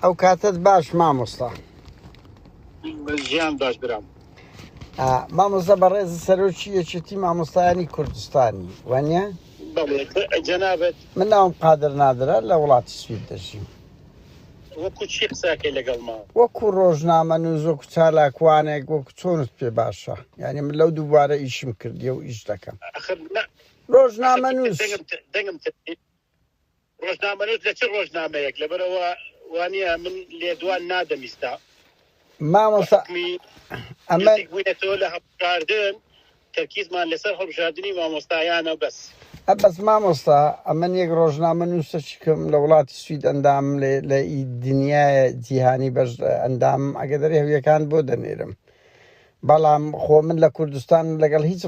ئەو کاتت باش مامۆستا. ژیان باش برام. مامۆستا بەڕێز سەرۆکی یەکێتی مامۆستایانی کوردستانی وانە؟ جەنابەت من ناوم قادر نادرە لە وڵاتی سوید دەژیم. وەکو چی قساکەی لەگەڵما؟ وەکو ڕۆژنامە نووز وەکو چالاکوانێک وەکو چۆنت پێ باشە؟ یعنی من لەو دووبارە ئیشم کردیە و ئیش دەکەم. ڕۆژنامە نووس دەنگم ڕۆژنامە نووس لە چ ڕۆژنامەیەک لەبەرەوە وانە من لێدوان نادەمیستا. مامۆستا ئەمە بووینەتەوە لە هەڵبژاردن تەرکیزمان لەسەر هەڵبژاردننی مامۆستایانە بەس. بەس مامۆستا ئەمن یەک ڕۆژنامە نووسەچکم لە وڵاتی سوید ئەندام لە دنیای جیهانی بەش ئەندام ئەگەدەری هەویەکان بۆ دەنێرم. بەڵام خۆ من لە کوردستان لەگەڵ هیچ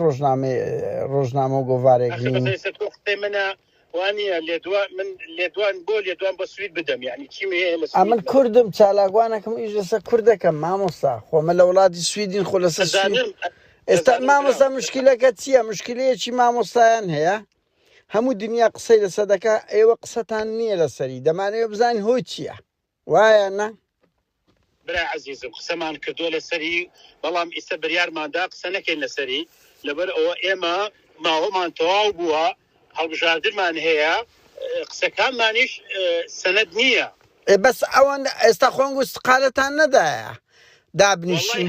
ڕۆژنامە و گۆڤارێک منە وانە لێدوان بۆ لێدوان بە سوید بدەم یعنی چی ئەمن کوردم چالاگوانەکەم ئیش لەسەر کوردەکەم مامۆستا خۆمە لە وڵاتی سویدین خۆ لەسەر ئێستا مامۆستا مشکلەکە چییە؟ مشکلەیەکی مامۆستایان هەیە؟ هەموو دنیا قسەی لەسەر دەکا ئێوە قسەتان نییە لەسەری دەمانەوە بزانین هۆی چییە؟ وایە نە؟ برا عزیزم قسەمان کردووە لەسەری بەڵام ئێستا بڕیارماندا قسە نەکەین لەسەری لەبەر ئەوە ئێمە ماوەمان تەواو بووە هەڵبژاردنمان هەیە قسەکانمانیش سەنەد نییە. بەس ئەوەن ئێستا خۆنگ و استقالەتان نەدایە دابنیشی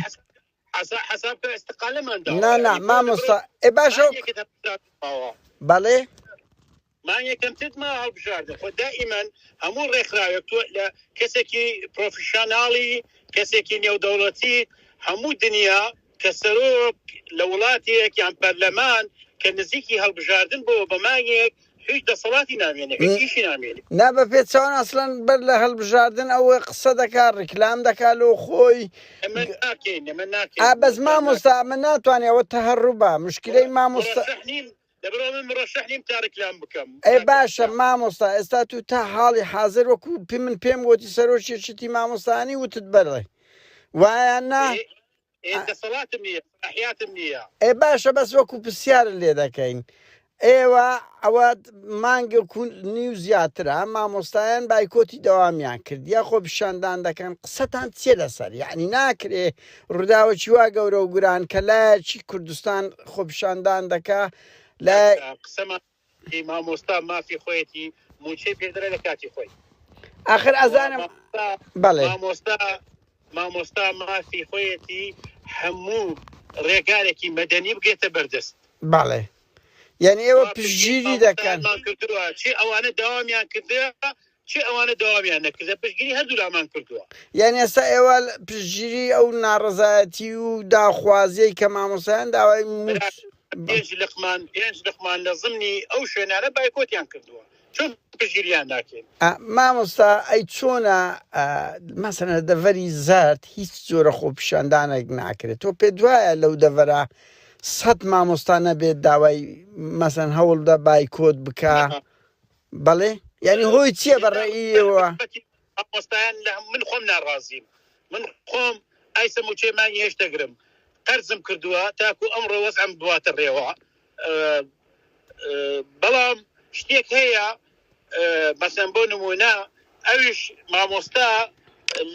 حساب استقالەماندا نا مامۆستا باشە بەڵێ ما یەکەمتت ما هەڵبژاردن خۆ دائیمەن هەموو ڕێکخراوێک تۆ لە کەسێکی پرۆفیشناڵی کەسێکی نێودەوڵەتی هەموو دنیا کە سەرۆک لە وڵاتێک یان پەرلەمان کە نزیکی هەڵبژاردن بۆ بەمانێک هیچ دەسەڵاتی نامێنێ هیچی نامێنێ نا بە پێچەوان ئەسڵەن بەر لە هەڵبژاردن ئەوە قسە دەکات ڕیکلام دەکات لۆ خۆی بەس مامۆستا من ناتوانێت ئەوە تەهەڕووبە مشکلەی مامۆستا مرشحنیم تا ڕیکلام بکەم. باشە مامۆستا ئێستا تو تا حاڵی حاضر وەکو من پێم وتی سەرۆکیێکی مامۆستانی وتت بەڵێ وایە نا؟ دەسەڵاتم نییە ئەحیاتم نییە. باشە بەس وەکو پرسیارە لێ دەکەین. ئێوە ئەوە مانگە نیو زیاترە مامۆستایان بایکۆتی دەوامیان کرد یا خۆ پیشاندان دەکەن قسەتان چێ لەسەر یعنی ناکرێ ڕووداوەکی وا گەورە و گوران کە لایەکی کوردستان خۆ پیشاندان دەکا لە قسەمان مامۆستا مافی خۆیەتی موچەی پێدرە لە کاتی خۆی ئاخر ئەزانم بەڵێ مامۆستا مافی خۆیەتی هەموو ڕێگارێکی مەدەنی بگێتە بەردەست. بەڵێ یعنی ئێوە پشتگیری دەکەن چی ئەوانە داوامیان کردووە چی ئەوانە داوامیان نەکردە پشتگیری هەردوو لامان کردووە. یعنی ئێستا ئێوە پشتگیری ئەو ناڕەزایەتی و داخوازیەی کە مامۆستایان داوای پێنج لقمان لە ضمنی ئەو شوێنانە بایکۆتیان کردووە چۆن پشتگیریان ناکەین؟ مامۆستا ئەی چۆنە مەسەلەن دەڤەری زارد هیچ جۆرە خۆپیشاندانێک ناکرێت تۆ پێ دوایە لەو دەڤەرە 100 مامۆستا نەبێت داوای مەسەن هەوڵدا بایکۆت بکە بەڵێ یعنی هۆی چییە بەڕێیەوە؟ مامۆستایان من خۆم ناڕازیم من خۆم ئایسە موچێمانی هێش دەگرم قەرزم کردووە تاکو ئەمڕۆ وەزعم بواتە ڕێوە بەڵام شتێک هەیە مەسەن بۆ نمونە ئەویش مامۆستا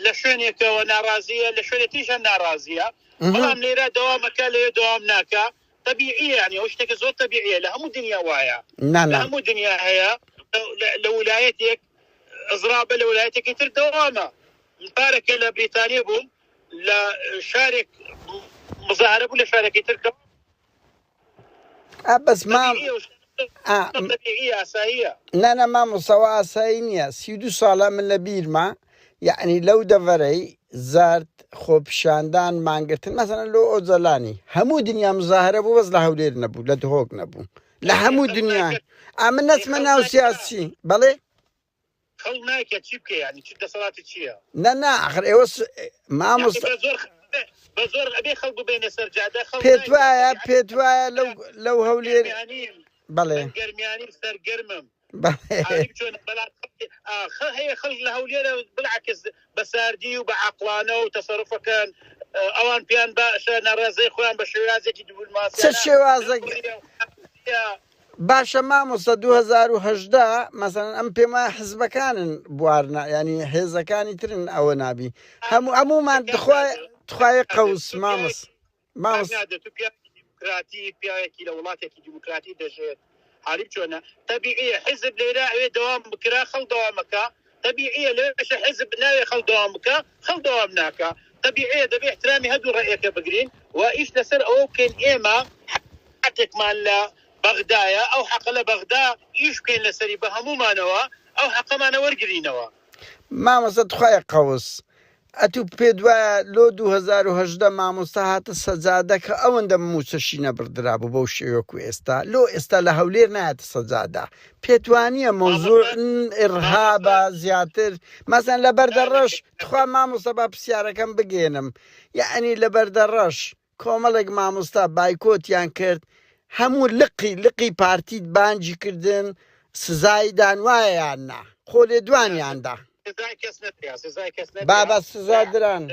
لە شوێنێکەوە ناڕازیە لە شوێنێتیشان ناڕازیە بەڵام لێرە دەوامەکە لێ دەوام ناکە طبیعیە یعنی ئەو شتێکە زۆر طبیعیە لە هەموو دنیا وایە لە هەموو دنیا هەیە لە ویلایەتێک ئەزرابە لە ویلایەتێکی تر دەوامە پارێکە لە بریتانیا بووم لە شارێک مزاهرە بوو لە شارێکی ترکە بەس ئاساییە نەنە مامۆستاوە ئاسایی نییە 32 ساڵە من لە بیرمە یعنی لەو دەڤەرەی زارد خۆپیشاندان مانگرتن مەسەلەن لۆ ئۆجەلانی هەموو دنیا مزاهرە بوو بەس لە هەولێر نەبوو لە دهۆک نەبوو لە هەموو دنیا من نەچمە ناو سیاسی بەڵێ خەڵ ناکە چی بکە ینی چی دەسەڵاتی چییە؟ نە ئاخر ئێوە مامۆستا بە زۆر ئەبێ خەڵک ببێنە سەر جادە پێت وایە لەو هەولێر بەڵێ گەرمیانی سەرگەرمم هەیە خەڵک لە هەولێرە بڵعکس بە ساردی و بە عەقڵانە و تەسەڕوفەکان ئەوان پیان باشە ناڕازەی خۆیان بە شێوازێکی دوولماسە چه شێوازێک باشە مامۆستا 2010 مەسەڵەن ئەم پێم وایە حزبەکانن بوارنا ینی هێزەکانی ترن ئەوە نابی هەمومان دخوای قەوس مامۆس دیموکراتی پیاوێکی لە وڵاتێکی دیموکراتی دەژێت حالی چۆنە تەبیعیە حزب لێرە ئەوێ دەوام بکرا خەڵ دەوامەکە طبيعية ليش حزب ناوي خل دوامك خل دوامناك طبيعية دبي احترامي هدو رأيك بقرين وإيش لسر أو كان إيما حقك مال بغدايا أو حق لبغدا إيش كان لسري بهمو ما نوا أو حق ما نور قرينوا ما مصد خواهي قوس ئەتو پێ دوایە لۆ 2010 مامۆستا هاتە سەجادە کە ئەوەندە موچەشینە بردرابوو بەو شێوەکو ئێستا لۆ ئێستا لە هەولێر نایەتە سەجادە پێتوانیە مۆزوع ئێرهابە زیاتر مەسەن لە بەردەڕەش تخوا مامۆستا با پرسیارەکەم بگێنم یعنی لە بەردەڕەش کۆمەڵێک مامۆستا بایکۆتیان کرد هەموو لقی پارتیت بانجی کردن سزای دانوایە یان نا خۆ لێ دوانیاندا بابا سزا دران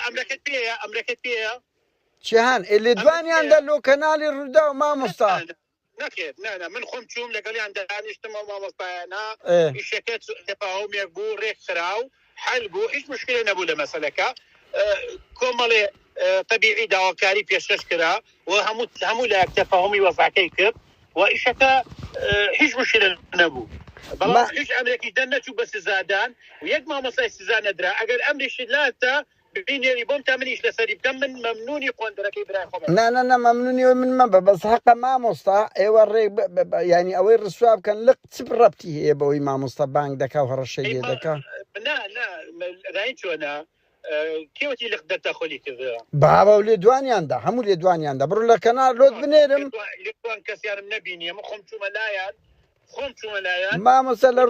ئەمرەکەت پێە چیان لێ دوانیاندا لۆ کەناڵی ڕوودا و مامۆستا نەکێت من خۆم چوم لەگەڵیان دانیشتمە مامۆستایانە ئیشەکەت تەفاهومێک بوو ڕێک خراو حل بوو هیچ مشکلە نەبوو لە مەسەلەکە کۆمەڵێ طبیعی داواکاری پێشکەش کرا و هەموو لایەک تەفاهمی وەفاکەی کرد و ئیشەکە هیچ مشکلە نەبوو بەڵام هیچ ئەمرێکی دەر نەچوو بە سزادان و یەک مامۆستای سزا نەدرا ئەگەر ئەمریشت لاتە ببینێری بۆم تا منیش لەسەری بکەم من مەمنونی قۆندەرەکەی برای خۆم نە مەمنونی من مەبە بەس حەقە مامۆستا ئێوە ڕێک ینی ئەوەی ڕسوا بکەن لق چ ڕەبتی هەیە بەوەی مامۆستا بانگ دەکا و هەڕەشەی لێ دەکا ڕای چۆنە کێوەتی لق دەرتەخۆلی کردەوە بابە و لێ دوانیاندا هەموو لێ دوانیاندا بڕۆ لە کەنار لۆت بنێرم لێوان کەسیانم نەبینیە من خۆم چوومە لایەن مامۆستا لە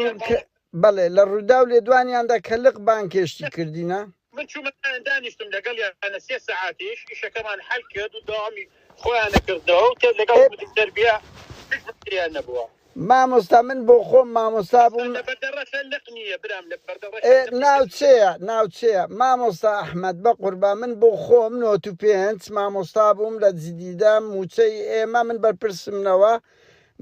بەڵێ لە ڕوودا و لێ دوانیاندا کە لق بانگ کێشتی کردینە من چوومە دانیشتم لەگەڵ یانە 3 ساعاتیش ئیشەکەمان حەل کرد و داوامی خۆیان نەکردەوە و لەگەڵ دەربیا هیچ مشکلیان نەبووە مامۆستا من بۆ خۆم مامۆستا بووم ناوچەیە مامۆستا ئەحمەد بە قوربا من بۆ خۆم 95 مامۆستا بووم لە جدیدا موچەی ئێمە من بەرپرسمنەوە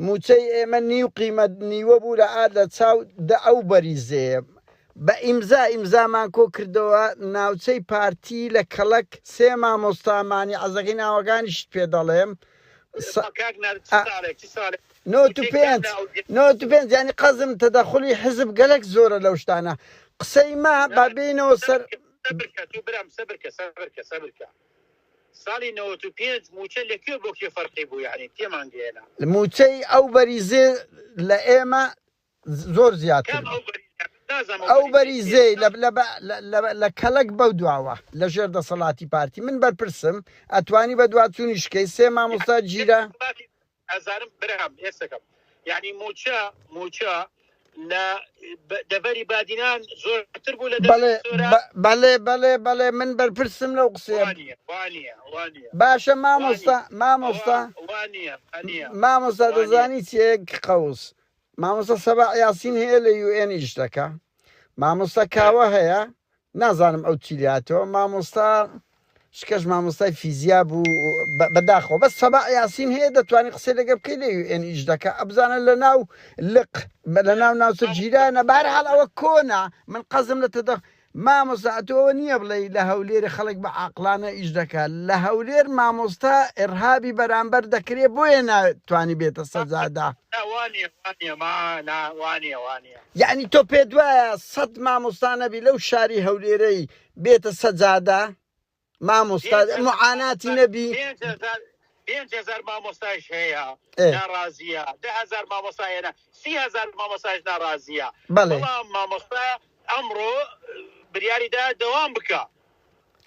موچەی ئێمە نیو قیمەت نیوە بوو لە لە چاو ئەو بەریزەیە بە ئیمزامان کۆ کردەوە ناوچەی پارتی لە کەڵک 3 مامۆستامانی عەزەکەی ناوەکانیشت پێ دەڵێم 95 ینی قەزم تەدەخولی حزب گەلک زۆرە لەو شتانە قسەی ما بابینەوە سەر سەبرکە ساڵی 95 موچە لەکوێ بۆ کێ فەرقی بوو یعنی تێمان گەێنە موچەی ئەو بەریزێ لە ئێمە زۆر زیاتر ئەو بەریزەی لە کەلک بەو دواوە لە ژێر دەسەڵاتی پارتی من بەرپرسم ئەتوانی بە دواتچوونی شکەی 3 مامۆستا گیرە ئەزارم برام ئێستەکەم یعنی موچە لە دەبەری بادینان زۆرتر بوو لە بەڵێ من بەرپرسم لەو قسەیە باشە مامۆستا دەزانی چێک قەوس مامۆستا سەبا یاسین هەیە لە UN ئیش دەکا مامۆستا کاوە هەیە نازانم ئەو چیلاتەوە مامۆستا شکەش مامۆستای فیزیا بوو بەداخەوە بەس سەبا یاسین هەیە دەتوانانی قسەی لەگە بکەی لە UN ئیش دەکا ئەبزانە لە ناو لق لە ناوچە جیرانە بەرحاڵ ئەوە کۆنا من قەزم لە تەدەخ مامۆستا ئەتۆوە نییە بڵێ لە هەولێر خەڵک بە عاقلانە ئیش دەکات لە هەولێر مامۆستا ئێرهابی بەرامبەر دەکرێت بۆیە ناتوانی بێتە سەجادا یعنی تۆ پێ دوایە 100 مامۆستا نەبی لەو شاری هەولێرەی بێتە سەجادا مامۆستا معاناتی نەبی 5,000 مامۆستایش هەیە ناڕازیە 10,000 مامۆستایەنە 30,000 مامۆستایش ناڕازیە بەڵام مامۆستا ئەمڕۆ بریاریدا دەوام بکە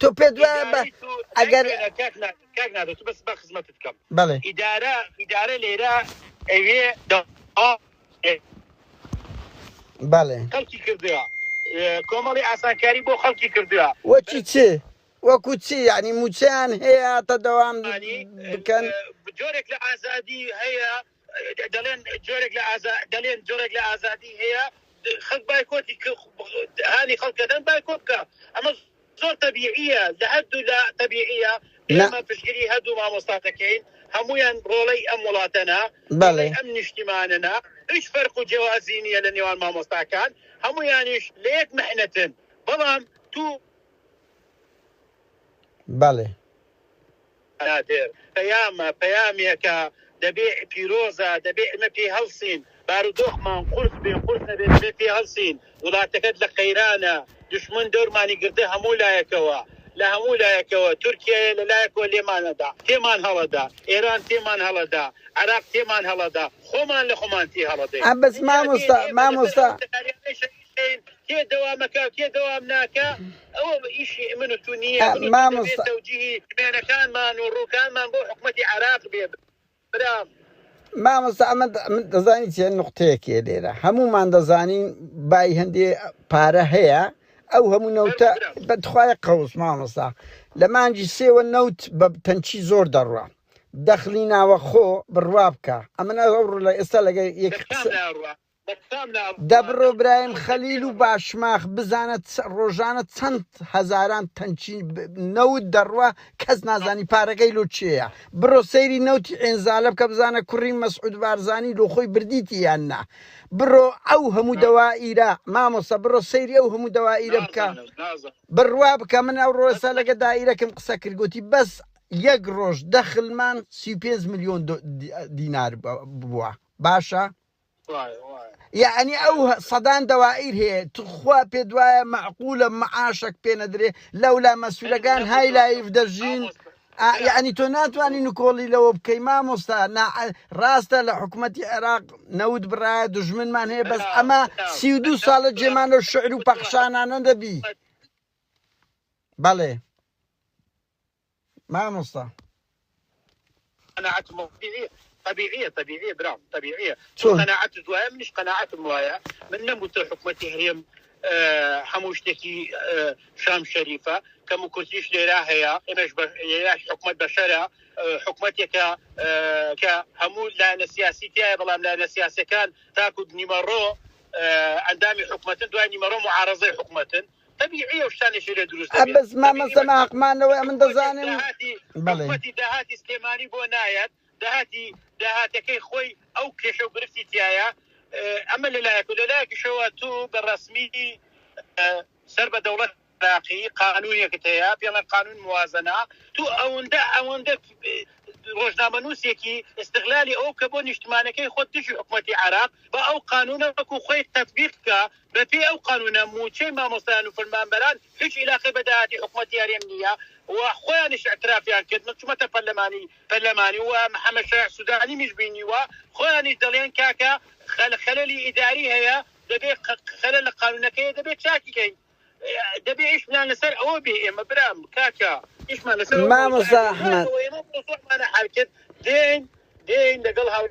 تۆ پێ دوایە ئەگەر کاک نادێت بەس بە خزمەتت بکەم بەڵێ ئیدارە لێرە ئەوێ بەڵێ خەڵکی کردووە کۆمەڵی ئاسانکاری بۆ خەڵکی کردووە وەچی چێ وەکو چی یعنی موچیان هەیە تا دەوام بکەن جۆرێک لە ئازادی هەیە دەڵێن جۆرێک لە ئازادی هەیە خەڵک بایکۆتی هانی خەڵکەدەن بایکۆت بکە ئەمە زۆر طبيعية لهدو لا طبيعية إما بشكري هدو ما مستعتكين همويان رولي أم ولاتنا رولي أم نجتماعنا إيش فرق جوازينية لنيوان ما مستعكان همويانيش ليك محنة بلام تو بله نادر بيامك دبيع بيروزا دبيع ما في هلسين بارودوخ من قرص بين قرص ما في هلسين ولا تكد لخيرانا دشمن دور ماني قرده همو لا يكوا لا همو لا يكوا تركيا لا يكوا ليمان دا تيمان هلدا إيران تيمان هلدا عراق تيمان هلدا خومان لخومان تي هلدا بس ما مستا كي دوامك كي دوامناك او شيء من التونية ما مستا توجيهي بين كان ما نورو كان ما نقول حكومتي عراق برام ما مستعمد دەزانی چێ نقطەیەکێ لێرە هەمومان دەزانین بای هەندێ پارە هەیە ئەو هەموو نەوتە بەدخوایە قەوس مامۆستا لە مانجی سێوە نەوت بە تەنچی زۆر دەڕوە دەخلی ناوە خۆ بڕوا بکە ئەمە ئەوڕ لە ئێستا لەگە یەک دەبڕۆ برایم خەلیل و باشماخ بزانێت ڕۆژانە چەند هەزاران تەنچی نەوت دەڕوە کەس نازانی پارەکەی لۆ چێیە بڕۆ سەیری نەوتی ئێنزالە بکە بزانە کوڕی مەسعود بارزانی لۆ خۆی بردیتی یان نا بڕۆ ئەو هەموو دەوائیرە مامۆستا بڕۆ سەیری ئەو هەموو دەوائیرە بکە بڕوا بکە من ئەو ڕۆستا لەگە دائیرەکەم قسە کرد گوتی بەس یەک ڕۆژ دەخلمان 35 ملیۆن دینار بووە باشە یعنی ئەو سەدان دەوائیر هەیە توخوا پێ دوایە معقولە معاشێک پێ نەدرێ لەولا مەسوولەکان های لایف دەژین یعنی تۆ ناتوانانی نکۆڵی لەوە بکەی مامۆستا ڕاستە لە حکوومەتی عێراق نەوت بڕایە دوژمنمان هەیە بەس ئەمە 32 ساڵە جێمان لە شعر و پەخشانانە دەبی بەڵێ مامۆستا طبيعية برام طبيعية قناعات دوايا منش قناعات موايا من نموت حكومتي هريم حموشتكي شام شريفة كمكوتيش لراهيا إمش حكومة بشرة حكومتي كهمول لأن سياسيتي بلام لأن سياسي كان تاكد نمرو عندامي حكومة دوايا نمرو معارضة حكومة طبيعية وشتاني شيء لدروس بس ما سمع حكمان نوع من دزانم حكومتي دهاتي سليماني بونايت دهاتكي خوي او كشو برفتي تيايا اما لا كشو تو بالرسمي سرب دولة عراقي قانوني كتيا بيان قانون موازنة تو اوندا روجنامه نوسيكي استغلالي او كبون اجتماعي خود تجي حكومتي عراق او قانون اكو خوي تطبيقك بفي او قانون موتشي ما مصانو في المنبران هيك علاقه بداتي حكومتي اليمنيه وخوانش اعتراف يعني كد نتمة برلماني ومحمد شارع سوداني مش بيني وخوانش دلين كاكا خلل إداري هي دبي خلل قانونك هي دبي شاكي كي دبي إيش من نسر أو بي إما برام كاكا إيش من نسر ما مصا أحمد أنا حركت دين لقلها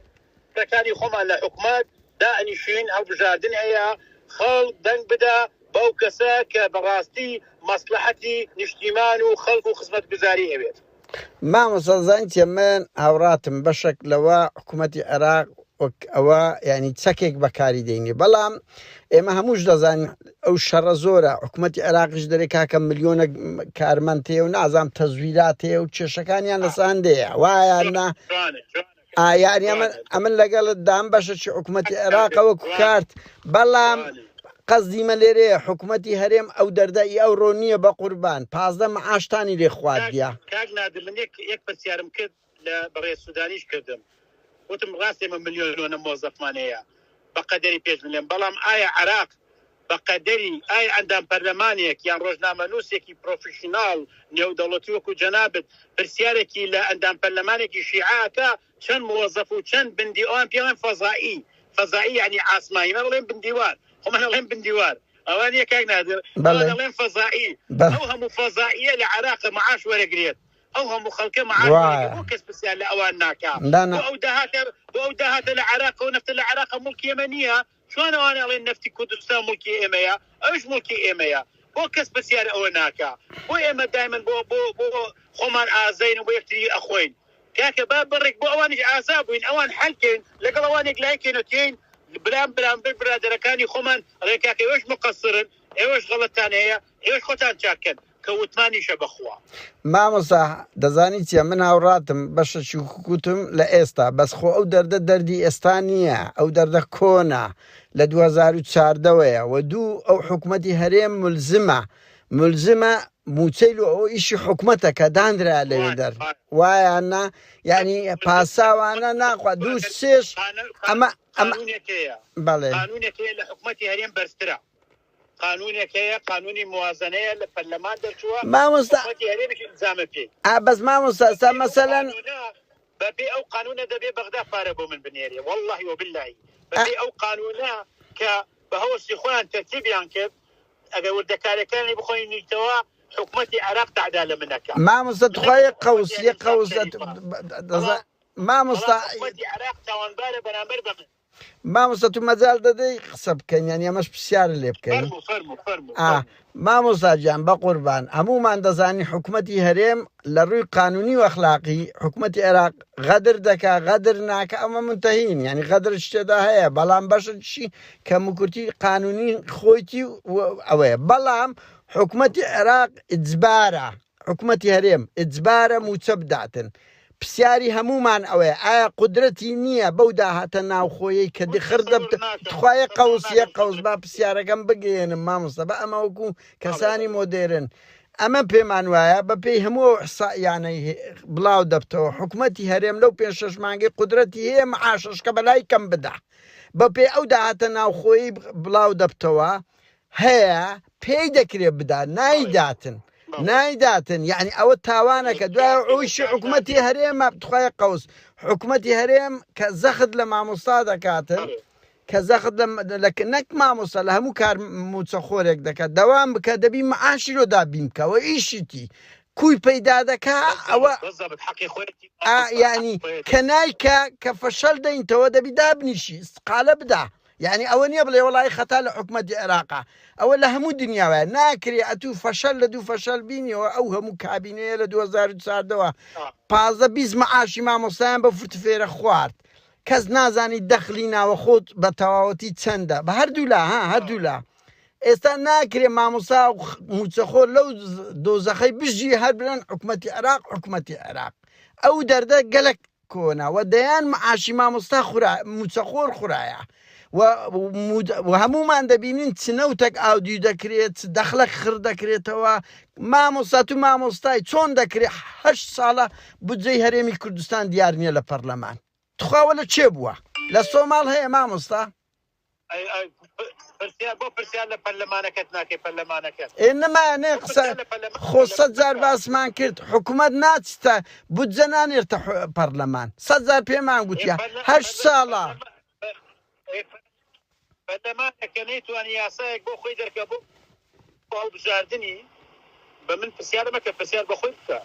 ركاني خم على حكومات دائني شين أو بجاردن هي خل دنگ بدا بوكسا كبراستي مصلحتي نشتيمان وخلق وخدمة گزاري هبيت ما مصدقني من هوراتم بشك لوا حكومة العراق أو يعني تسكك بكاري ديني بلام إما هموش دزان أو شر زورة حكومة العراق جدرك هكا مليون كارمنتي ونعزم تزويراتي وتشكان يعني ساندي ويانا يعني أمن لقال الدام بشش حكومة العراق وكارت بلام قصدي مليري حكومتي هرم او دردائي او رونية بقربان 15 معاشتاني لي خواد ديا كاك نادر من يك بس يارم كد لبري السودانيش كردم وتم راسي من مليون موظف مانيا بقدري بيج مليون بلام آية عراق بقدري آية عندهم برلمانيك يعني روجنامه نوسيكي بروفيشنال نيو دولتي وكو جنابت برسياركي لعندهم برلمانيكي شيعاكا شن موظفو شن بنديوان بيان فضائي يعني عاصمائي ما بلين بنديوان هم لهم بنديوار اوانيه كاين نادر لهم فضائي او هم فضائيه لعراق معاش ورقريت او هم خلقه معاش ورقريت مو كسب سيال اوان ناكا او دهات العراق ونفت العراق ملك يمنيه شلون انا لين نفتي كردستان ملك ايميا اوش ملك ايميا بو كسب سيال اوناكا بو ايما دائما بو خمان ازين وبو يكتري اخوين كاك باب برك بو اوان عذاب وين اوان حلكين لقل اوان يقلايكينوتين بلام برادر كاني خمان ريكاكي وش مقصرن ايوش غلطان هي ايوش خوتان شاكن کە وتمانیشە بەخوا مامۆستا دەزانی چیە من هاوڕاتم بەشەی کووتم لە ئێستا بەس خۆ ئەو دەردە دەردی ئێستا نییە ئەو دەردە کۆنا لە 2014وەیە و دوو ئەو حکوومەتی هەرێم ملزمە موچەیل و ئەو ئیشی حکوومەتە کە دانرا لەوێ دەر وایەنا یعنی پاساوانە ناخوا دوو سێش ئەمە بەڵێ قانونێکەیە لە حکوومەتی هەرێم بەرزترە قانونێکەیە قانونی موازنەیە لە پەرلەمان دەرچووە مامۆستا هەرێمێکی ئیلزامە پێی بەس مامۆستا مەسەلەن بەبێ ئەو قانونە دەبێ بەغدا پارە بۆ من بنێرێ واللهی وباللهی بەبێ ئەو قانونە کە بە هەوەستی خۆیان تەرتیبیان کرد ئەگەر وردەکارەکانی بخۆینیتەوە حکوومەتی عێراق تعدا لە منەکە مامۆستا توخوای قەوسیە مامۆستا عێراق تاوانبارە بەرامبەر بە من مامۆستا تو مەجال دەدەی قسە بکەین یانی ئەمەش پرسیارە لێ بکەین مامۆستا گیان بە قوربان هەمومان دەزانی حکوومەتی هەرێم لە ڕووی قانونی و ئەخلاقی حکوومەتی عێراق غەدر دەکا غەدر ناکە ئەمە منتەهین یعنی غەدر شتێدا هەیە بەڵام بەشی کەموکورتی قانونی خۆیتی ئەوەیە بەڵام حکوومەتی عێراق ئیجبارە حکوومەتی هەرێم ئیجبارە موچە بداتن پرسیاری هەمومان ئەوەیە ئایا قودرەتی نییە بەو داهاتە ناوخۆیی کە دیخردە تخوایە قەوسیە قەوس با پرسیارەکەم بگەێنم مامۆستا بە ئەمە وەکو کەسانی مۆدێرن ئەمە پێمان وایە بە پێی هەموو یانەی بڵاو دەبتەوە حکوومەتی هەرێم لەو 5-6 مانگی قودرەتی هەیە معاششکە بەلای کەم بدا بە پێی ئەو داهاتە ناوخۆیی بڵاو دەبتەوە هەیە پێی دەکرێت بدا نایداتن یعنی ئەوە تاوانەکە دوای ئەویشی حکوومەتی هەرێمە بتخوای قەوس حکوومەتی هەرێم کە زەخت لە مامۆستا دەکاتن کە زەخت نەک مامۆستا لە هەموو کار موچەخۆرێک دەکات دەوام بکە دەبی معاشی لۆ دابین بکەوە ئیشیتی کوی پەیدا دەکا ئەوە ینی کە نایکە کە فەشەل دەینتەوە دەبی دابنیشی استقالە بدا یعنی ئەوە نییە بڵێ وڵی خەتا لە حکوومەتی عێراقا ئەوە لە هەموو دنیاوە ناکرێ ئەتوو فەشەل لە دوو فەشەل بینیەوە ئەو هەموو کابینەیە لە 2014ەوە 15-20 مەعاشی مامۆستایان بە فوتفێرە خوارد کەس نازانی دەخلی ناوە خۆت بە تەواوەتی چەندە بە هەردوو لا ئێستا ناکرێ مامۆستا موچەخۆر لەو دۆزەخەی بژی هەر برن حکوومەتی عێراق ئەو دەردە گەلک کۆنا و دەیان معاشی مامۆستا موچەخۆر خورایە و هەمومان دەبینین چنەوتەک ئاودی دەکرێت دەخلە خڕ دەکرێتەوە مامۆستای چۆن دەکرێت 8 ساڵە بودجەی هەرێمی کوردستان دیار نییە لە پەرلەمان تخواوە لە چێ بووە لە سۆماڵ هەیە مامۆستا بۆ پرسیار لە پەرلەمانەکەت ناکەی پەرلەمانەکەت نەمانێ قسە خۆ 100 جار باسمان کرد حکوومەت ناچتە بودجە نانێتە پەرلەمان 100 جار پێمان گوتیە 8 ساڵە پەرلەمانەکە نەیتوانی یاسایەک بۆ خۆی دەرکە بۆ ئەو بژاردننی بە من پرسیارە مەکە پرسیار بە خۆی بکە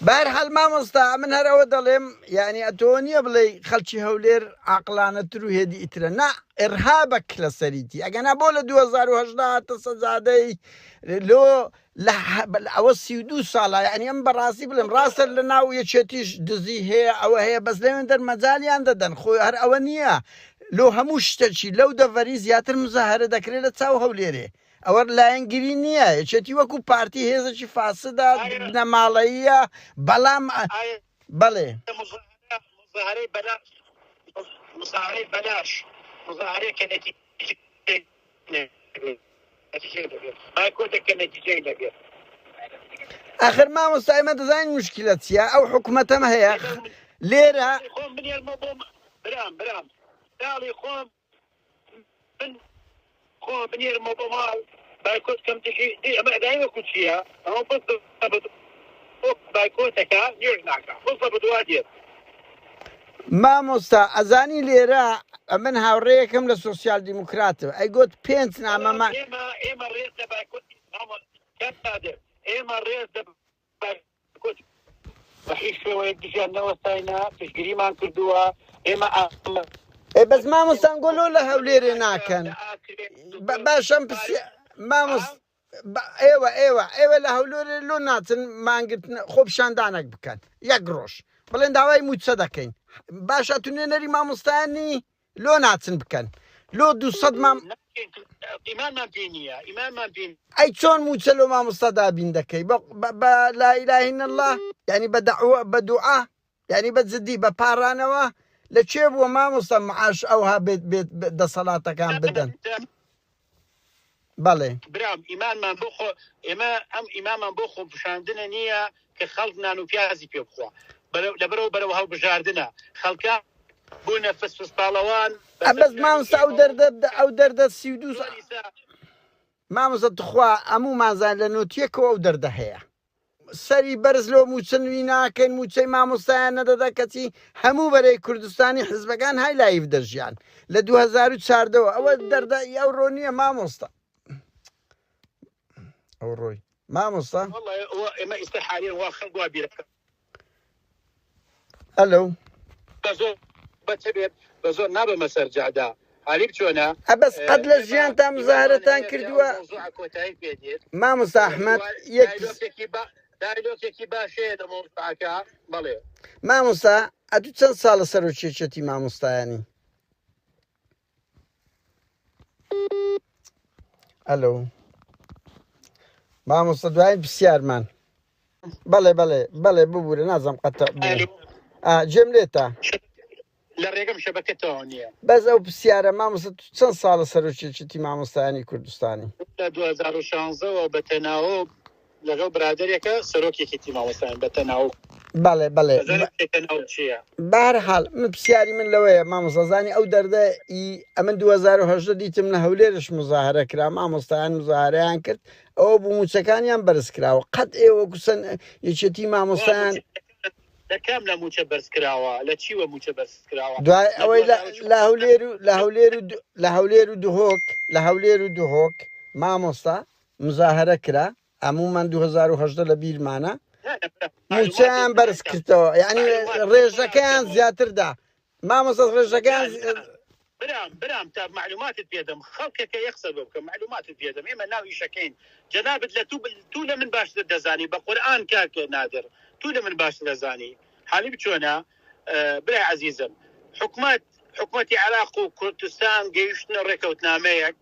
بەرحەڵ مامۆستا من هەرەوە دەڵێم یعنی ئەتۆ نییە بڵێ خەڵکی هەولێر عاقلانەتر و هێدی ئیترە نا ئێرهابەک لە سەریتی ئەگەنا بۆ لە 2010 سەجادەی لۆ ئەوە 32 ساڵە یعنی ئەم بەڕاستی بڵێم ڕاستە لە ناو یەکێتیش دزی هەیە ئەوە هەیە بەس لەوێن دەرمەجالیان دەدەن خۆی هەر ئەوە نییە لۆ هەموو شتێکی لەو دەڤەری زیاتر مزەهرە دەکرێت لە چاو هەولێرێ ئەوە لایەنگیری نییە یەکێتی وەکو پارتی هێزێکی فاسدا بنەماڵەیە بەڵام بەڵێ مزارەی بەلاش مزارەیەکە نەتیجەی دەبێت ئاخر مامۆستا ئێمە دەزانین موشکیلە چییە ئەو حکوومەتەمە هەیە لێرە برام داڵی خۆم بنێرمە بۆ ماڵ بایکۆت کەم ئەمە ئەدایوەکو چییە ئەوە بایکۆتەکە نوێژ ناکە بۆ بەدوا دێت مامۆستا ئەزانی لێرە من هاوڕێیەکەم لە سۆسیال دیموکراتەوە ئەی گوت 5 نامەمان ئێمە ڕێز لە بایکۆتی ئێمە ڕێز لە بایکۆت بەهیچ شێوەیەک دژیانەوەستاینا پشتگیریمان کردووە ئێمە بەس مامۆستان گۆلۆ لە هەولێرێ ناکەن باشەم ئێوە لە هەولێرێ لۆ ناچن مانگرتن خۆپشاندانێک بکەن یەک ڕۆژ بڵێن داوای موچە دەکەین باشە تو نوێنەری مامۆستایانی لۆ ناچن بکەن لۆ 200 مام ئیمانمان پێ نییە ئیمانمان پێ ئەی چۆن موچە لۆ مامۆستا دابین دەکەی بە لا ئیلاهە ئیلا الله یعنی بە دەعوە بە دوعا یعنی بە جدی بە پاڕانەوە لەکوێ بووە مامۆستا معاش ئەوها بێت دەسەڵاتەکان بدەن بەڵێ برام ئیمانمان بۆ خۆ ئێمە ئەم ئیمامان بۆ خۆ پیشاندنە نییە کە خەڵک نان و پیازی پێ بخوا لەبەرەوە بەرەوە هەڵبژاردنە خەڵکە بوونە فسپاڵەوان بەس مامۆستا ئەو دەردە 32 مامۆستا تخوا هەموو مازان لە نوتیەکەوە ئەو دەردە هەیە سەری بەرز لۆ موچنوی ناکەین موچەی مامۆستایان نەدەدا کەچی هەموو بەرەی کوردستانی حزبەکان های لایف دەژیان لە 2014ەوە ئەوە دەردە ئەو ڕۆ نییە مامۆستا ئەو ڕۆی مامۆستا ئێمە ئێستا وا خەڵک وا بیرەکە هەلو بە زۆر نابەمە سەرجادا حالی بچۆنە بەس قەت لە ژیانتان مزاهرەتان کردووە مامۆستا ئەحمەد دایلۆکێکی باشەیە لە مۆستاکە بەڵێ مامۆستا ئەتوو چەند ساڵە سەرۆکێچەتی مامۆستایانی ئەلو مامۆستا دوای پرسیارمان بەڵێ ببوورە نازەم قەتە جێم لێتە لە ڕێگەم شەبەکەتەوە نییە بەس ئەو پرسیارە مامۆستا چەند ساڵە سەرۆکێچەتی مامۆستایانی کوردستانی لە 2016ەوە بە تەناوە لەگەڵ برادێکە سەرۆکێکی مامۆستایان بە تەناو بەڵێ بەهەرحاڵ من پرسیاری من لەوەیە مامۆستازانی ئەو دەردە ئەمن 2010 دیتم لە هەولێرش مزاهرە کرا مامۆستایان مزاهرەیان کرد ئەوە بوو موچەکانیان بەرز کراوە قەت ئێوە کوسەن یەکێتی مامۆستایان دەکەم لە موچە بەرز کراوە لە چیوە موچە بەرز کراوە دوای ئەوەی لە هەولێر و دوهۆک مامۆستا مزاهرە کرا هەمومان 2010 لە بیرمانە موچەیان بەرز کردەوە یعنی ڕێژەکەیان زیاتردا مامۆستا ڕێژەکەیان برام تا معلوماتت پێدەم خەڵکەکە یەخسە بکە معلوماتت پێدەم ئێمە ناوی شەکەین جەنابەت لە تو لە من باشتر دەزانی بە قورئان کاکە نادر تو لە من باشتر دەزانی حالی بچۆنە برای عەزیزم حکومەتی عێراق و کوردستان گەیشتنە ڕێکەوتنامەیەک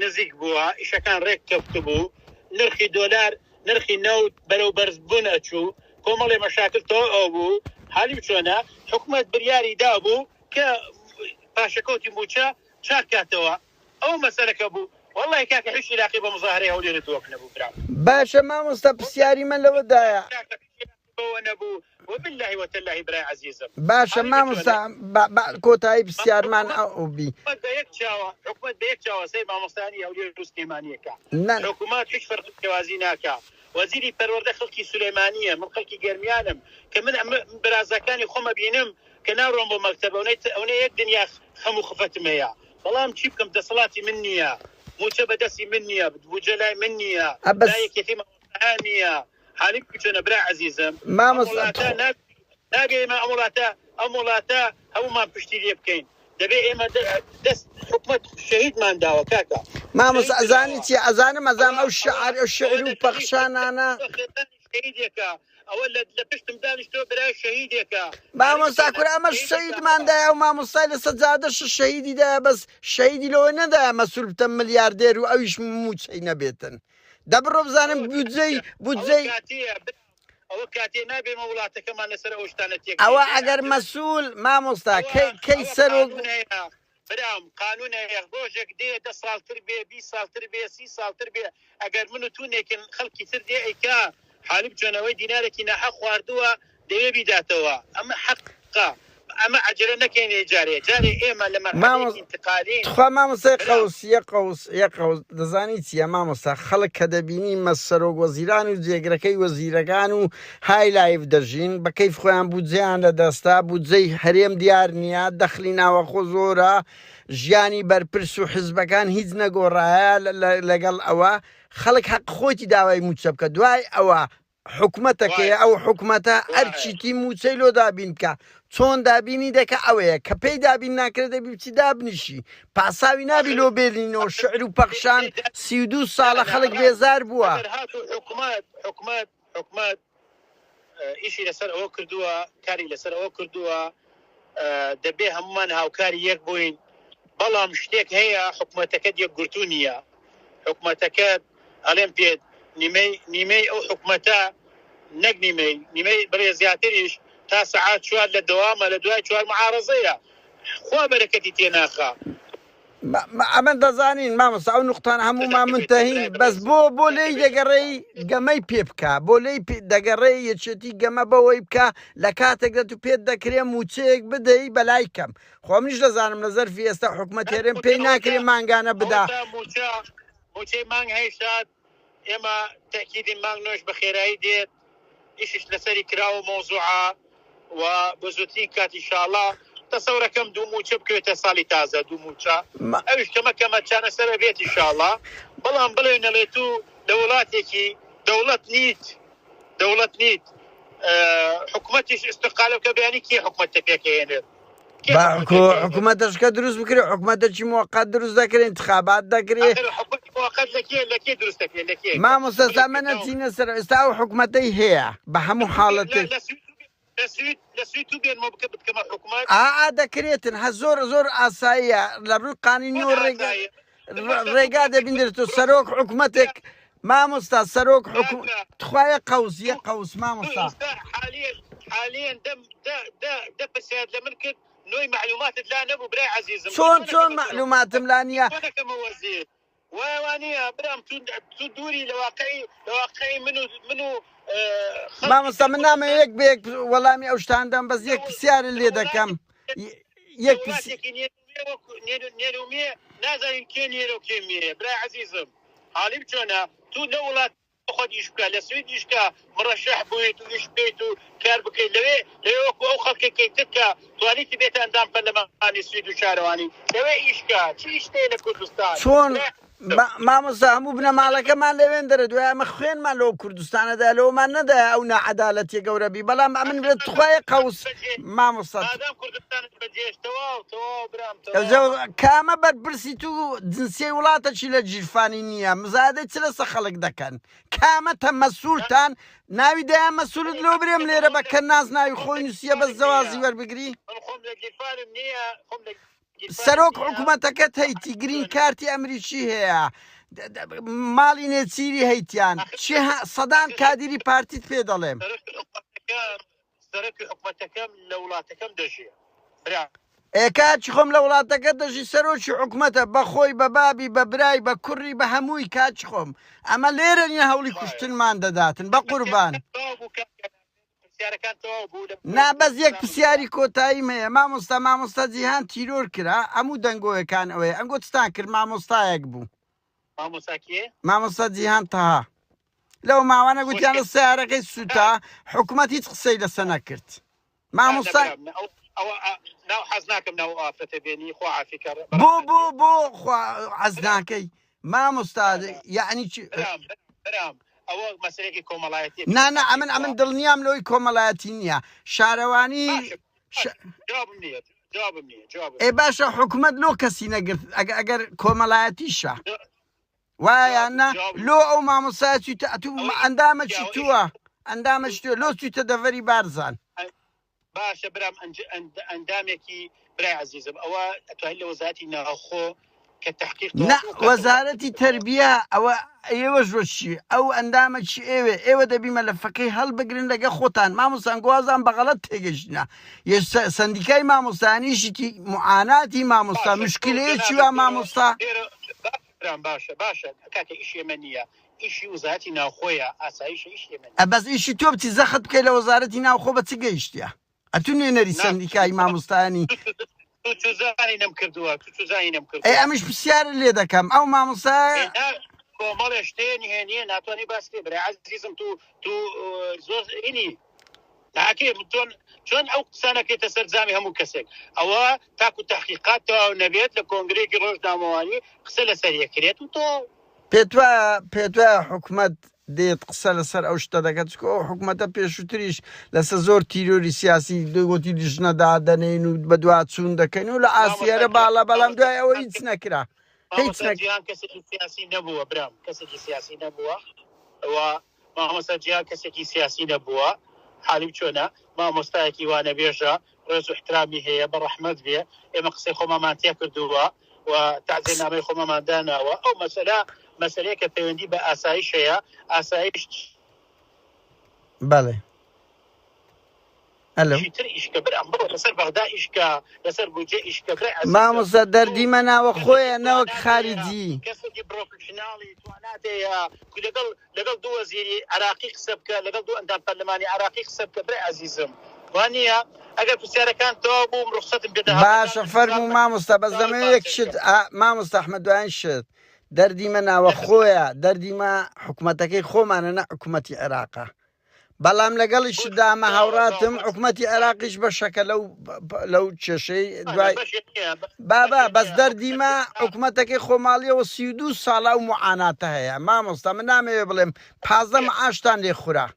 نزیک بووە ئیشەکان ڕێک کەوت بوو نرخی دۆلار نرخی نەوت بەرەو بەرز بوون ئەچوو کۆمەڵێ مەشاکل تۆ ئەو بوو حالی بچۆنە حکومەت بریاری دابوو کە پاشەکەوتی موچە چاکاتەوە ئەو مەسەلەکە بوو وەڵڵی کاکە هیچ عێراقی بە مزاهرەی هەولێرە تۆک نەبوو برام باشە مامۆستا پرسیاری من لەوەدایە نەبوو وبالله وتالله برای عزیزم باشە مامۆستا کۆتایی پرسیارمان ئەوبی حکومەت بە یەک چاوە سەی مامۆستانی هەولێر و سلێمانیەکە حکومەت هیچ فەرق پیاوازی ناکا وەزیری پەروەردە خەڵکی سولەیمانیە من خەڵکی گەرمیانم کە من برازەکانی خۆمە بینم کە ناڕۆم بۆ مەکتەبە ئەوەی یەک دنیا خەم و خفتم هەیە بەڵام چی بکەم دەسەڵاتی من نییە موچە بەدەستی من نییە بوجە لای من نییە لایەکێتی مامۆستایان نییە حالی بچۆنە برای عەزیزم ناگە ئێمە ئەم وڵاتە هەمومان پشتی لێ بکەین دەبێ ئێمە دەست حکومەت شەهیدمان داوە کاکە مامۆستا ئەزانی چی ئەزانم ئەو شعر و شعر و پەخشانانە شەهیدێکە ئەوە لە پشتم دانیشتۆ برای شەهیدێکە مامۆستا کورا ئەمە شەهیدماندایە و مامۆستای لە سەجادەش شەهیدیدایە بەس شەهیدی لەوە نەدایە مەسوول بتە ملیاردێر و ئەویش موچەی نەبێتن دەبڕۆ بزانم بودجەی ئەوە کاتێ نابێمە وڵاتەکەمان لەسەر ئەو شتانە تێک ئەوە ئەگەر مەسوول مامۆستا کەی سەرۆک برام قانونەیە ڕۆژێک دێ 10 ساڵتر بێ 20 ساڵتر بێ 30 ساڵتر بێ ئەگەر من و تونێکن خەڵکی تر دێ ئەیکا حالی بچۆنەوەی دینارێکی ناحەق خواردووە دەوێ بیداتەوە ئەمە حەقا ئەمە عەجەلە نەکەین جارێ ئێمە لە مەرحەلەیەکی انتقالین خوا مامۆستای قەوس دەزانی چییە مامۆستا خەڵک کە دەبینی مەسەرۆک وەزیران و جێگرەکەی وەزیرەکان و های لایف دەژین بە کەیف خۆیان بودجەیان لەدەستا بودجەی هەرێم دیار نییە دەخلی ناوەخۆ زۆرە ژیانی بەرپرس و حزبەکان هیچ نەگۆڕایە لەگەڵ ئەوە خەڵک حەق خۆتی داوای موچە بکە دوای ئەوە حکومەتەکەیە ئەو حکومەتە ئەرچیتی موچەی لۆ دابین بکە چۆن دابینی دەکە ئەوەیە کە پێی دابین ناکرێت دەبی بچی دابنیشی پاساوی نابی لۆ بێلینەوە شعر و پەخشان 32 ساڵە خەڵک بێزار بووە حکومەت ئیشی لەسەر ئەوە کردووە کاری لەسەر ئەوە کردووە دەبێ هەمومان هاوکاری یەک بووین بەڵام شتێک هەیە حکوومەتەکەت یەکگرتو نییە حکوومەتەکەت ئەڵێم پێ نیمەی ئەو حکوومەتە نەک نیمەی بڕێ زیاتریش تا سەعات 4 لە دەوامە لە دوای 4 معارەزەیە خوا بەرەکەتی تێناخا ئەمە دەزانین مامۆستا ئەو نقطان هەموومان منتەهین بەس بۆ لێی دەگەڕێی گەمەی پێ بکە بۆ لێی دەگەڕێ یەکێتی گەمە بەوەی بکە لە کاتێکدا تو پێت دەکرێ موچەیەک بدەی بەلای کەم خۆ منیش دەزانم لە زەرفی ئێستا حکوومەت هێرێم پێی ناکرێ مانگانە بدا موچەی مانگ هەیشات ئێمە تاکیدی مانگ نوێش بە خێرایی دێت ئیشش لەسەری کراوە مۆزوعە و بە زووترین کات ئینشاءڵڵا تەسەورەکەم دوو موچە بکوێتە ساڵی تازە دوو موچە ئەوش کەمە چانەسەرە بێت ئینشاءڵڵا بەڵام بڵێنە لێ تو لە وڵاتێکی دەوڵەت نیت حکوومەتیش استقالەکە بەیانی کێ حکوومەتە پێکەێنێت حکوومەتەشکە دروست بکرێت حکوومەتەکی موقت دروست دەکرێت انتخابات دەکرێت مامۆستا ئەمە نەچینە سەر ئێستا ئەو حکوومەتەی هەیە بە هەموو حاڵەتێک دەکرێتن هە زۆر ئاساییە لە ڕووی قانونی و ڕێگا دەبیندێتەوە سەرۆک حکوومەتێک مامۆستا سەرۆک تخوایە قەوزیە قەوس مامۆستا حاليا دەپرسیات لە من کرد نوۆی معلوماتت لا نەبوو برای عزیزم چۆن معلوماتم لا نییە وانە برام تو دووری لە واقعی من و مامۆستا من نامە یەک بێک وەڵامی ئەو شتاندەم بەس یەک پرسیارە لێ دەکەم نێرومێ نازانین کێ نێرە و کێ مێ برای عزیزم حالی بچۆنە تو لە وڵات خۆت ئیش بکە لە سوید ئیشکە مڕەشەح بوویت و ئیش بکەیت و کار بکەیت لەوێ وەکو ئەو خەڵکێکیتر کە توانیتی بێتە ئەندام پەرلەمانی سوید و شارەوانی لەوێ ئیشکە چی شتێ لە کوردستان چۆن مامۆستا هەموو بنەماڵەکەمان لەوێن دەرە دوای ئەمە خوێنمان لەو کوردستانەدا لەوەمان نەدایە ئەو نەعەدالەتی گەورەبی بەڵام ئەمن بێت توخوایە قەوس مامۆستا کامە بەرپرسی تو جنسیەی وڵاتەکی لە جیرفانی نییە مزادەی چ لەسە خەڵک دەکەن کامەتە مەسوولتان ناوی دایان مەسوولت لەو برێم لێرە بە کە ناز ناوی خۆی نووسیە بەس زەوازی وەربگری سەرۆک حکوومەتەکەت هەیتی گرین کارتی ئەمریکی هەیە ماڵی نێچیری هەیتیان سەدان کادیری پارتیت پێ دەڵێم سەرۆکی حکوومەتەکەم لە وڵاتەکەم دەژێ کاچی خۆم لە وڵاتەکە دەژی سەرۆکی حکوومەتە بە خۆی بە بابی بە برای بە کوڕی بە هەمووی کاچ خۆم ئەمە لێرە نیە هەوڵی کوشتنمان دەداتن بە قوربان نابەز یەک پرسیاری کۆتاییم هەیە مامۆستا جیهان تیرۆر کرا هەموو دەنگۆیەکان ئەوەیە ئەنگۆتستان کرد مامۆستایەک بوو مامۆستا جیهان تەها لەو ماوانە گوتیانە سیارەکەی سووتا حکوومەت هیچ قسەی لەسە نەکرد مامۆستا بۆ حەزناکەی مامۆستا یعنی ئەوە مەسەلێکی کۆمەڵایەتی نانە ئەمن دڵنیام لەوەی کۆمەڵایەتی نییە شارەوانی باشە حکوومەت لۆ کەسی نەگرت ئەگەر کۆمەڵایەتیشە وایە لۆ ئەو مامۆسایەتی ئەندامەکی تووە ئەندامەش توێ لۆ تویتە دەڤەری بارزان باشە برام ئەندامێکی برای عزیزم ئەوە ئەتوانین لە وەزارەتی ناوخۆ کە تحقیق وەزارەتی تەربیە ئەوە ئێوە ژۆشی ئەو ئەندامەکی ئێوە دەبی مەلەفەکەی هەڵبگرن لەگە خۆتان مامۆستان گوازان بەغەڵەت تێگەشتنە سندیکای مامۆستانیشتی معاناتی مامۆستا مشکلەیەکی وا مامۆستا باشە کاکە ئیش ئێمە نییە ئیشی وەزارەتی ناوخۆیە ئاساییشە ئیش ئێمە بەس ئیشی تۆ بچی زەخت بکەی لە وەزارەتی ناوخۆ بە چ گەیشتیە ئەتو نوێنەری سندیکای مامۆستانی ئەمیش پرسیارە لێ دەکەم ئەو مامۆستا کۆمەڵێ شتێنی هێنیە ناتوانانی باسکێ برای عزیزم تو زۆر ئینی ناکێ چۆن ئەو قسانەکەیتە سەرجامی هەموو کەسێک ئەوە تاکو تحقیقاتەوە نەبێت لە کۆنگرێکی ڕۆژنامەوانی قسە لەسەر یەکرێت و تۆ پێت حکوومەت دێت قسە لەسەر ئەو شتە دەکەت ئەو حکوومەتە پێشووتریش لەسەر زۆر تیرۆری سیاسی دوگوتی دیژنەدا دەنێن و بە دوات چوون دەکەین و لە ئاسیارە باڵا بەڵام دوای ئەوە هیچ نەکرا کەسێکی سیاسی نەبووە برام کەسێکی سیاسی نەبووە ئەوە مامۆستا جیهان کەسێکی سیاسی نەبووە حالی چۆنە مامۆستایەکی وانە بێژە ڕێز و احترامی هەیە بە ڕەحمەت بێ ئێمە قسەی خۆمامان تێ کردووە و تعزیرنامەی خۆمەمان داناوە ئەو مەسەلەیە کە پەیوەندی بە ئاسایش هەیە ئاسایش بەڵێ ئەلو تر ئیشکەبر ئەمڕۆ لەسەر بەغدا ئیشکە لەسەر بودجێ ئیشکەبر مامۆستا دەردی مەناوە خۆیە نەوەک خارجی کەسێکی پرۆفشناڵی تواناتەیە لەگەڵ دوو وەزیری عراقی قسە بکە لەگەڵ دوو ئەندام پەرلەمانی عراقی قسە بکە برای عەزیزم وانە ئەگەر پرسیارەکان تەواو بووم ڕوخسەتم پێ باشە فەرموو مامۆستا بەس دەمەوێت یەک شت مامۆستا ئەحمەد دوایین شت دەردی مەناوە خۆیە دەردی مە حکوومەتەکەی خۆمانە نە حکوومەتی عێراقا بەڵام لەگەڵیشدا ئەمە هاوڕاتم حکوومەتی عێراقیش بەشەکە لەو کێشەی دوای بابا بەس دەردیمە حکوومەتەکەی خۆماڵیەوە 32 ساڵە و معاناتە هەیە مامۆستا من نامەوێ بڵێم 15 معاشتان لێخورا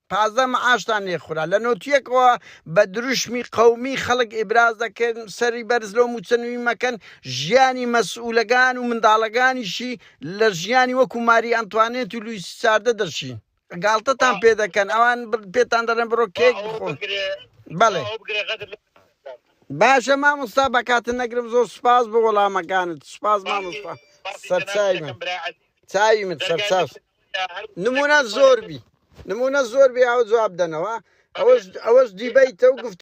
15 معاشتان لێخورا لە نۆتیەکەوە بە دروشمی قەومی خەڵک ئیبراز دەکەن سەری بەرز لەو موچەنووی مەکەن ژیانی مەسئولەکان و منداڵەکانیشی لە ژیانی وەکو ماری ئەنتوانێت و لویسی چاردە دەرچین گاڵتەتان پێ دەکەن ئەوان پێتان دەڵێن بڕۆ کێک بخۆن بەڵێ باشە مامۆستا بەکاتن نەگرم زۆر سوپاس بۆ وەڵامەکانت سوپاس مامۆستا سەرچاوی من چاوی من سەرچاو نمونە زۆربی ئەو جواب دەنەوە ئەوەش دیبەیتە و گفت